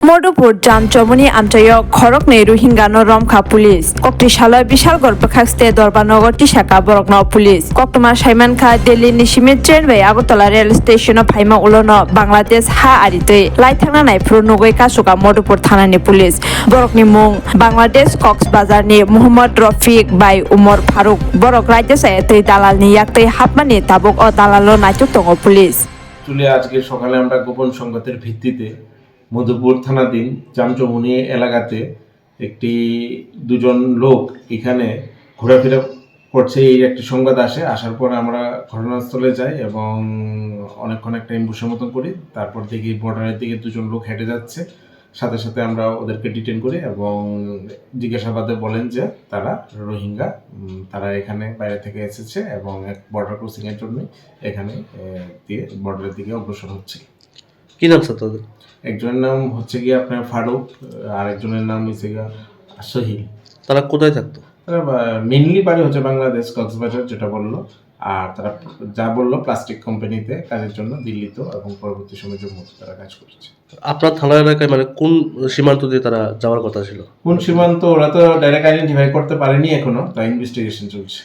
মধুপুর জামচমনি আঞ্চলিক খরকনে রোহিঙ্গানো রমখা পুলিশ ককটিশালয় বিশালগড় বখাস্তে দরবানগর টিসাকা বরকন পুলিশ কক্টমা সাইমানখা দিল্লি নিশিমিত ট্রেন বে আগরতলা রেল স্টেশন ফাইমা উলনো বাংলাদেশ হা আরিতে লাইথাंना नायफ्रु नगै कासुका मधुपुर थानानि पुलिस बरकनि मुं बांग्लादेश कक्सबाजारनि मोहम्मद रफिक बाय उमर फारुक बरक राज्य सायतै दालालनि याक्तै हाबमानि ताबुक अ दालालो नायतुक दङ पुलिस চলে আজকে সকালে আমরা গোপন সংবাদের ভিত্তিতে মধুপুর থানাধীন জামচমনি এলাকাতে দুজন লোক এখানে ঘোরাফেরা করছে এই একটি সংবাদ আসার পর আমরা ঘটনাস্থলে যাই এবং অনেকক্ষণ একটা এম্বুশের মতন করি। তারপর দেখি বর্ডারের দিকে দুজন লোক হেঁটে যাচ্ছে, সাথে সাথে আমরা ওদেরকে ডিটেন করি এবং জিজ্ঞাসাবাদে বলেন যে তারা রোহিঙ্গা, তারা এখানে বাইরে থেকে এসেছে এবং এক বর্ডার ক্রসিংয়ের জন্য এখানে দিয়ে বর্ডারের দিকে অগ্রসর হচ্ছে। কি নাম স্যার তাদের? একজনের নাম হচ্ছে গিয়ে আপনার ফারুক, আরেকজনের নাম হচ্ছে গিয়ে সহিল। তারা কোথায় থাকতো? তারা মেনলি বাড়ি হচ্ছে বাংলাদেশ কক্সবাজার যেটা বললো, আর তারা যা বললো প্লাস্টিক কোম্পানিতে কাজের জন্য দিল্লিতে এবং পরবর্তী সময় জম্মুতে তারা কাজ করছে। আপনার থানা এলাকায় মানে কোন সীমান্ত দিয়ে তারা যাওয়ার কথা ছিল? কোন সীমান্ত ওরা তো ডাইরেক্ট আইডেন্টিফাই করতে পারেনি এখনো, তাই ইনভেস্টিগেশন চলছে।